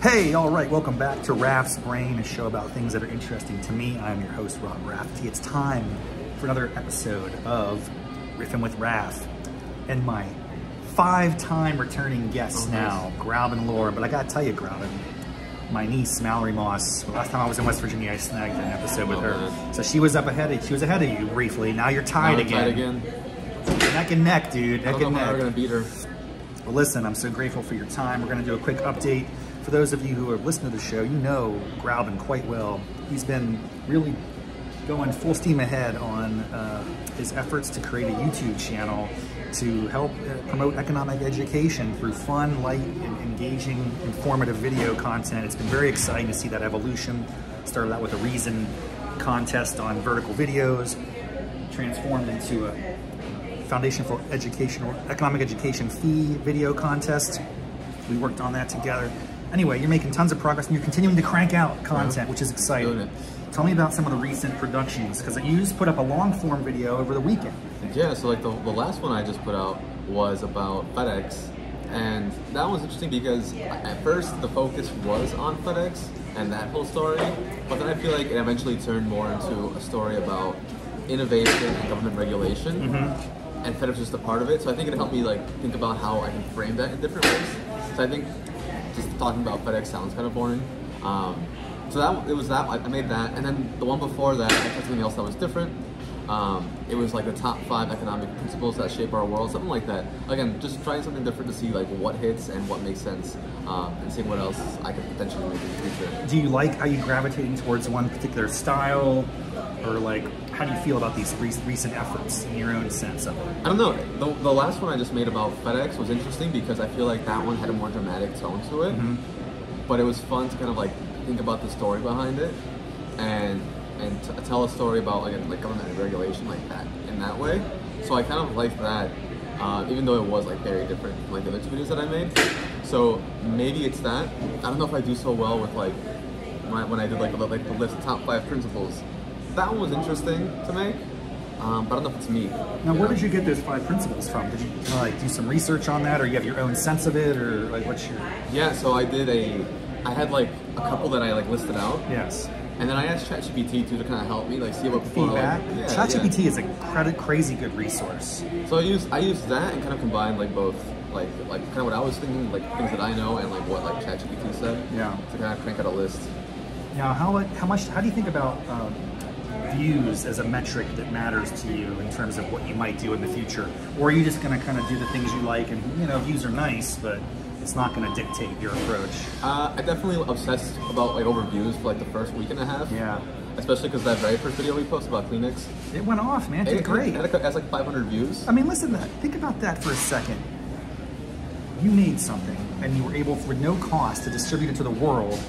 Hey, all right, welcome back to Raff's Brain, a show about things that are interesting to me. I'm your host, Raffety. It's time for another episode of Riffin with Raff. And my 5-time returning guest now, Grauben Lara. But I gotta tell you, Grauben, my niece, Mallory Moss, the last time I was in West Virginia, I snagged an episode with her. So she was ahead of you briefly. Now you're tied again. Neck and neck, dude. Neck and neck. We're gonna beat her. Well, listen, I'm so grateful for your time. We're gonna do a quick update. For those of you who are listening to the show, you know Grauben quite well. He's been really going full steam ahead on his efforts to create a YouTube channel to help promote economic education through fun, light, and engaging, informative video content. It's been very exciting to see that evolution. Started out with a Reason contest on vertical videos, transformed into a Foundation for Economic Education fee video contest. We worked on that together. Anyway, you're making tons of progress and you're continuing to crank out content, which is exciting. Tell me about some of the recent productions, because you just put up a long form video over the weekend. Yeah, so like the last one I just put out was about FedEx, and that was interesting because at first the focus was on FedEx and that whole story, but then I feel like it eventually turned more into a story about innovation and government regulation, and FedEx was just a part of it. So I think it helped me like think about how I can frame that in different ways. So I think just talking about FedEx sounds kind of boring. So I made that, and then the one before that, I had something else that was different. It was like the top 5 economic principles that shape our world, something like that. Again, just trying something different to see like what hits and what makes sense, and seeing what else I could potentially make in the future. Do you like how you gravitating towards one particular style, or like how do you feel about these recent efforts in your own sense of it? I don't know. The last one I just made about FedEx was interesting because I feel like that one had a more dramatic tone to it, but it was fun to kind of like think about the story behind it and tell a story about like government regulation like that in that way. So I kind of liked that, even though it was like very different from like the other 2 videos that I made. So maybe it's that. I don't know if I do so well with like when I did like the list of top 5 principles. That one was interesting to make, but I don't know if it's me. Now, where did you get those 5 principles from? Did you like do some research on that, or you have your own sense of it, or like what's your? Yeah, so I had like a couple that I like listed out. Yes. And then I asked ChatGPT to kind of help me, like see what feedback. ChatGPT is a crazy good resource. So I used that and kind of combined like both, like kind of what I was thinking, like things that I know, and like what like ChatGPT said. Yeah. To kind of crank out a list. Now, how do you think about views as a metric that matters to you in terms of what you might do in the future, or are you just going to kind of do the things you like, and views are nice, but it's not going to dictate your approach? I definitely obsessed about like over views for like the first week and a half. Yeah. Especially because that very first video we posted about Kleenex. It went off, man. It did great. It has like 500 views. I mean, listen to that. Think about that for a second. You made something and you were able, for no cost, to distribute it to the world,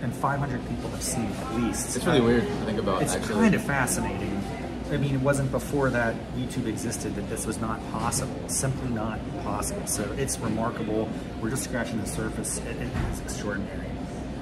and 500 people have seen it at least. It's really weird to think about, it's actually. Kind of fascinating. I mean, it wasn't before that YouTube existed that this was not possible. Simply not possible. So it's remarkable. We're just scratching the surface. It's extraordinary.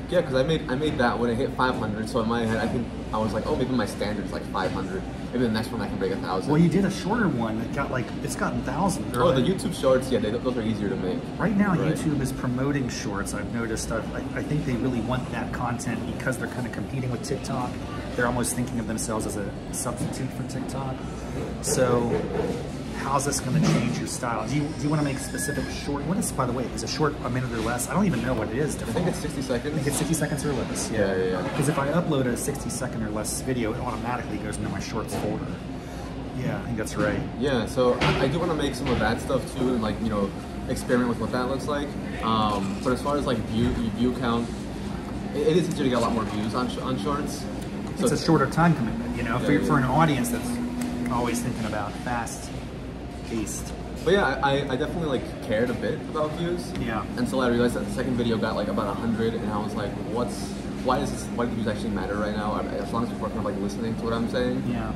Yeah, because I made that when it hit 500. So in my head, I think I was like, oh, maybe my standard is like 500. Maybe the next one I can break 1,000. Well, you did a shorter one that got it's gotten thousands. Oh, the YouTube Shorts, yeah, those are easier to make. Right now, YouTube is promoting Shorts. I've noticed. I think they really want that content because they're kind of competing with TikTok. They're almost thinking of themselves as a substitute for TikTok. So, how's this going to change your style? Do you want to make specific short? What is, by the way, is a short a minute or less? I don't even know what it is. I think it's 60 seconds. I think it's 60 seconds or less. Yeah. Because if I upload a 60-second or less video, it automatically goes into my Shorts folder. Yeah, I think that's right. Yeah, so I do want to make some of that stuff too, and like experiment with what that looks like. But as far as like view count, it is easier to get a lot more views on Shorts. So it's a shorter time commitment, for an audience that's always thinking about fast-paced. But yeah, I definitely like cared a bit about views. Yeah. Until I realized that the second video got like about 100, and I was like, why do the views actually matter right now? As long as people are kind of like listening to what I'm saying. Yeah.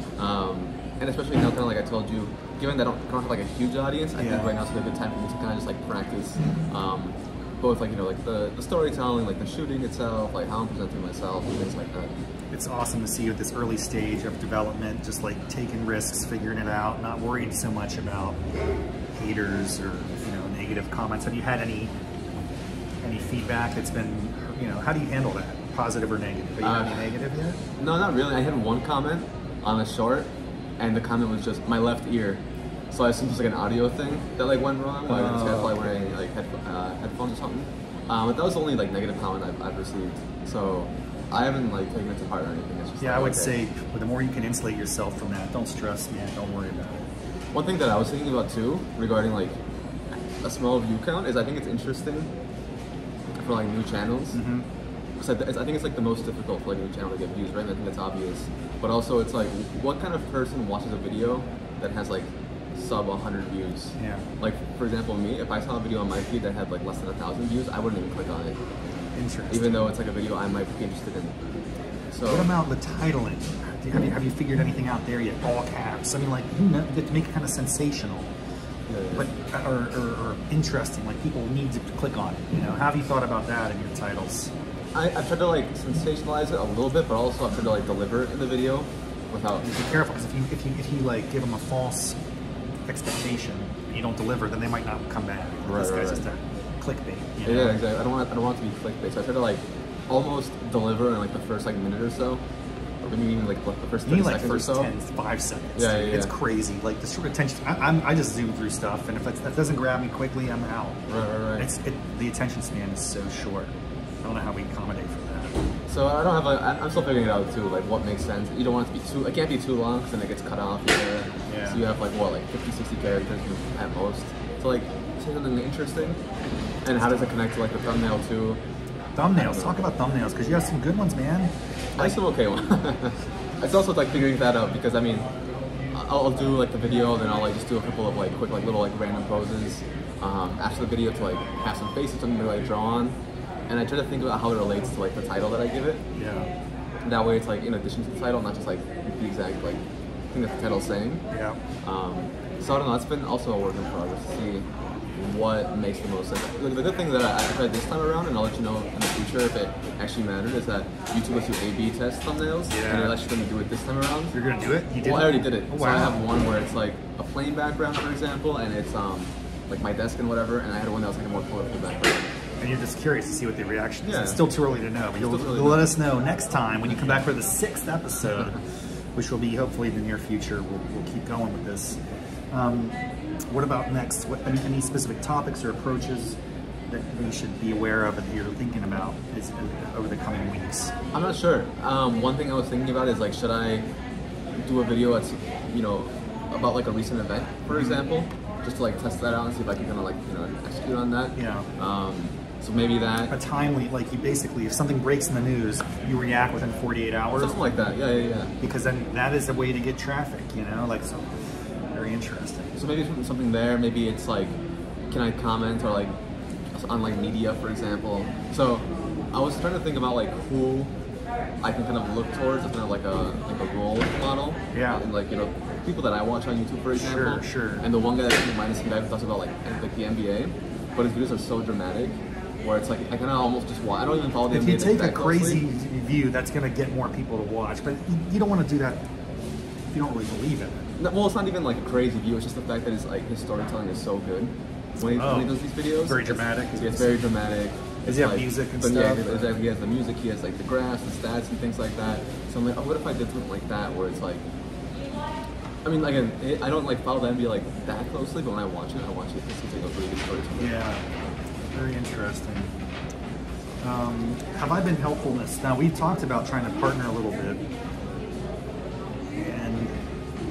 And especially now, kind of like I told you, given that I don't have like a huge audience, I think right now is a good time for me to kind of just like practice. Both like like the storytelling, like the shooting itself, like how I'm presenting myself, and things like that. It's awesome to see you at this early stage of development, just like taking risks, figuring it out, not worried so much about haters or negative comments. Have you had any any feedback that's been, you know, how do you handle that? Positive or negative? Have you had any negative yet? No, not really. I had one comment on a short, and the comment was just my left ear. So I assumed it was like an audio thing that like went wrong. Like this guy's probably wearing like headphones or something. But that was the only like negative comment I've received. So I haven't like taken it to heart or anything. It's just yeah, like, I would say the more you can insulate yourself from that, don't stress, man. Don't worry about it. One thing that I was thinking about too, regarding like a small view count, is I think it's interesting for like new channels. Because I think it's like the most difficult for like a new channel to get views, right? And I think that's obvious. But also it's like, what kind of person watches a video that has like sub 100 views? Yeah. Like for example, me, if I saw a video on my feed that had like less than 1,000 views, I wouldn't even click on it. Interesting. Even though it's like a video I might be interested in. So what about the titling? Have you figured anything out there yet? All caps. I mean, like, you know, to make it kind of sensational, but or interesting. Like people need to click on it. You know, how have you thought about that in your titles? I've tried to like sensationalize it a little bit, but also I've tried to like deliver it in the video without. Be careful, because if you like give them a false expectation and you don't deliver, then they might not come back. This guy's just a clickbait. You know? Yeah, exactly. I don't want it to be clickbait, so I try to like almost deliver in like the first like minute or so, or maybe even like the first 30 seconds first or so. 5 seconds. Yeah, It's crazy. Like the short attention. I just zoom through stuff, and if that doesn't grab me quickly, I'm out. Right. The attention span is so short. I don't know how we accommodate for that. So I don't have I'm still figuring it out too, like what makes sense. You don't want it to be too, it can't be too long because then it gets cut off here. Yeah. So you have like what, like 50, 60 characters at most. So like say something interesting, and how does it connect to like the thumbnail too? Thumbnails, talk about thumbnails, because you have some good ones, man. I have some okay ones. It's also like figuring that out, because I mean, I'll do like the video, then I'll like just do a couple of like quick like little like random poses after the video to like have some faces, something to like draw on. And I try to think about how it relates to like the title that I give it. Yeah. That way it's like in addition to the title, not just like the exact like thing that the title's saying. Yeah. So I don't know, it's been also a work in progress to see what makes the most sense. The good thing that I tried this time around, and I'll let you know in the future if it actually mattered, is that YouTube lets you A/B test thumbnails, and it lets you do it this time around. You're gonna do it? You did? Well, I already did it. Oh, wow. So I have one where it's like a plain background, for example, and it's like my desk and whatever, and I had one that was like a more colorful background. And you're just curious to see what the reaction is. Yeah. It's still too early to know, but you'll let us know next time when you come back for the 6th episode, which will be hopefully in the near future. We'll keep going with this. What about next? Any specific topics or approaches that we should be aware of and that you're thinking about over the coming weeks? I'm not sure. One thing I was thinking about is like, should I do a video that's, you know, about like a recent event, for example, just to like test that out and see if I can kind of like, you know, execute on that. Yeah. So maybe that. A timely, like you basically, if something breaks in the news, you react within 48 hours. Something like that. Yeah. Because then that is a way to get traffic, you know, like so. Very interesting. So maybe something there. Maybe it's like, can I comment or like on like media, for example. So I was trying to think about like who I can kind of look towards as kind of like a role model. Yeah. And like, you know, people that I watch on YouTube, for example. Sure. And the one guy that reminds me, guy who talks about like the NBA, but his videos are so dramatic, where it's like I kind of almost just watch. I don't even follow the NBA. If you take a closely. crazy view, that's going to get more people to watch. But you don't want to do that if you don't really believe in it. No, well, it's not even like a crazy view. It's just the fact that his storytelling is so good when he does these videos. Very dramatic. It's very dramatic. Does he have music and stuff? Yeah, exactly. He has the music. He has like the graphs, the stats, and things like that. So I'm like, oh, what if I did something like that, where it's like, I mean, again, I don't like follow the NBA like that closely, but when I watch it. It seems like a really good storytelling. Yeah, very interesting. Have I been helpful in this? Now, we've talked about trying to partner a little bit, and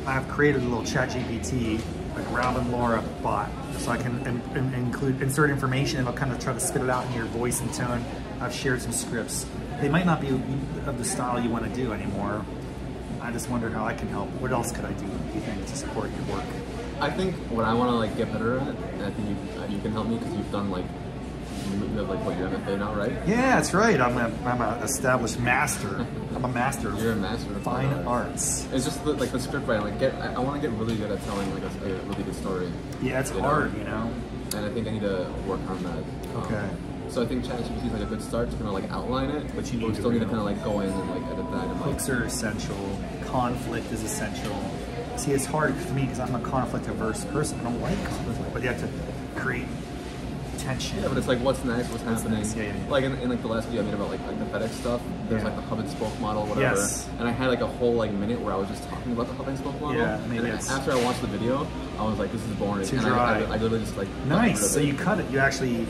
I've created a little ChatGPT, a Grauben Lara bot, so I can insert information and I'll kind of try to spit it out in your voice and tone. I've shared some scripts. They might not be of the style you want to do anymore. I just wondered how I can help. What else could I do you think to support your work? I think what I want to like get better at, and I think you can help me because you've done like. You have like what, your MFA now, right? Yeah, that's right. I'm an established master. I'm a master. You're a master of fine arts. It's just like the script writing. Like I want to get really good at telling like a really good story. Yeah, it's hard, you know. And I think I need to work on that. Okay. So I think ChatGPT is like a good start to kind of like outline it, but you still need to kind of like go in and like edit that. And, like, hooks are essential. Conflict is essential. See, it's hard for me because I'm a conflict-averse person. I don't like conflict, but you have to create attention. Yeah, but it's like, what's next? What's happening? Next? Yeah. Like in like the last video I made about like the FedEx stuff. There's like the hub and spoke model, whatever. Yes. And I had like a whole like minute where I was just talking about the hub and spoke model. Yeah, maybe and it's after I watched the video, I was like, this is boring. too and dry. I literally just like nice. So you cut it. You actually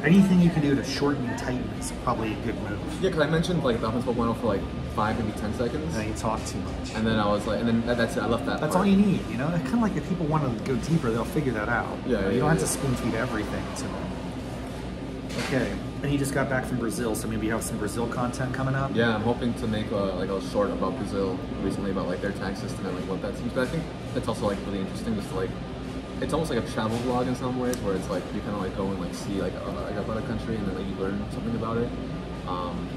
anything you can do to shorten and tighten is probably a good move. Yeah, because I mentioned like the hub and spoke model for like 5, maybe 10 seconds. And you talk too much. And then I was like, and then that's it. I left that. That's part. all you need, you know. It's kind of like if people want to go deeper, they'll figure that out. Yeah, you don't have to spoon feed everything to them. Okay, and you just got back from Brazil, so maybe you have some Brazil content coming up. Yeah, I'm hoping to make like a short about Brazil recently about like their tax system and like what that seems. But I think it's also like really interesting, just to, like it's almost like a travel vlog in some ways, where it's like you kind of like go and like see like about a country and then like you learn something about it.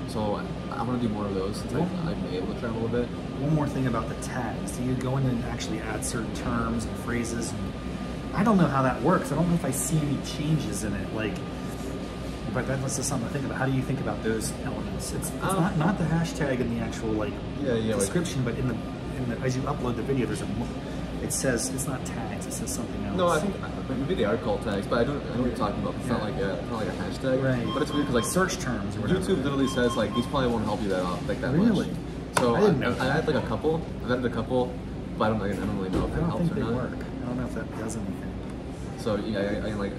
So I want to do more of those since I've been able to travel a bit. One more thing about the tags. Do you go in and actually add certain terms and phrases? I don't know how that works. I don't know if I see any changes in it. Like, but that's just something to think about. How do you think about those elements? It's not the hashtag in the actual like description, but in the as you upload the video, it says it's not tags. It says something else. No, I think maybe they are called tags, but I know what you're talking about. It's not like a hashtag, right? But it's weird because like search terms or whatever. YouTube literally says like these probably won't help you that really? much. So I didn't know I had like a couple. I've added a couple, but I don't really know if it helps or not. Work. I don't know if that does anything. So yeah, I like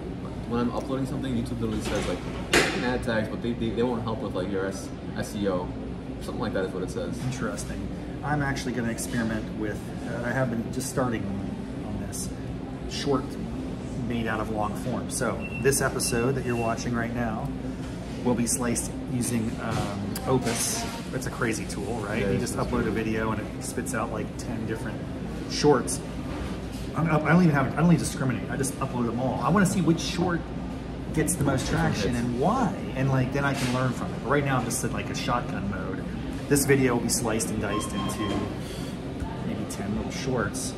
when I'm uploading something, YouTube literally says like you can add tags, but they won't help with like your SEO. Something like that is what it says. Interesting. I'm actually going to experiment with. I have been just starting on this short made out of long form. So this episode that you're watching right now will be sliced using Opus. It's a crazy tool, right? Yeah, you just upload a video and it spits out like 10 different shorts. I don't even discriminate. I just upload them all. I want to see which short gets the most traction and why, and like then I can learn from it. But right now I'm just in like a shotgun mode. This video will be sliced and diced into maybe 10 little shorts,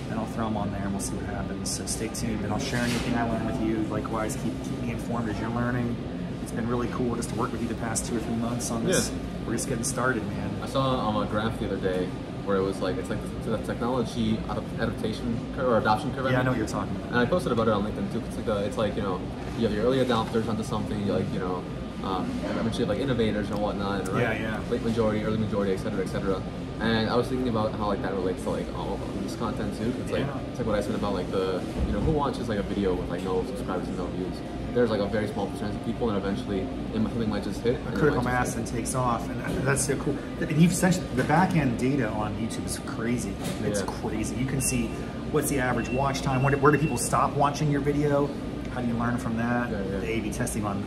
and I'll throw them on there and we'll see what happens. So stay tuned, and I'll share anything I learn with you. Likewise, keep me informed as you're learning. It's been really cool just to work with you the past 2 or 3 months on this. Yeah. We're just getting started, man. I saw a graph the other day where it was like, it's like the technology adaptation curve or adoption curve. Yeah, I know what you're talking about. And I posted about it on LinkedIn too. It's like you know, you have your early adopters onto something, you like, you know, eventually you have like innovators and whatnot, right? Yeah. Late majority, early majority, etc., etc. And I was thinking about how like that relates to like all of this content too. It's like what I said about like the, you know, who watches like a video with like no subscribers and no views. There's like a very small percentage of people, and eventually something might just hit. A critical mass and takes off, and that's so cool. And you've essentially, the back end data on YouTube is crazy. It's crazy. You can see what's the average watch time. Where do people stop watching your video? How do you learn from that? The A/B testing on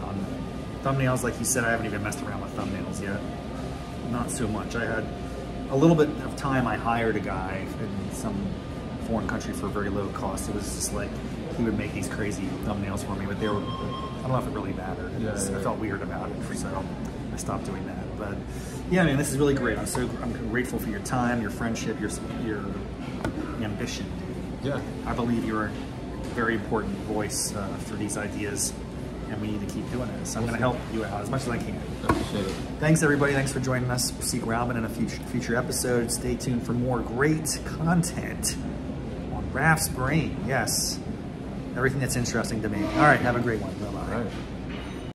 thumbnails, like you said, I haven't even messed around with thumbnails yet. Not so much. I had a little bit of time. I hired a guy in some foreign country for a very low cost. It was just like, he would make these crazy thumbnails for me, but they were, I don't know if it really mattered. I felt weird about it, so I stopped doing that. But yeah, man, this is really great. I'm grateful for your time, your friendship, your ambition. Yeah. I believe you're a very important voice for these ideas, and we need to keep doing it. So I'm going to help you out as much as I can. I appreciate it. Thanks, everybody. Thanks for joining us. We'll see Grauben in a future episode. Stay tuned for more great content on Raff's brain. Yes. Everything that's interesting to me. All right, have a great one. Bye-bye. All right.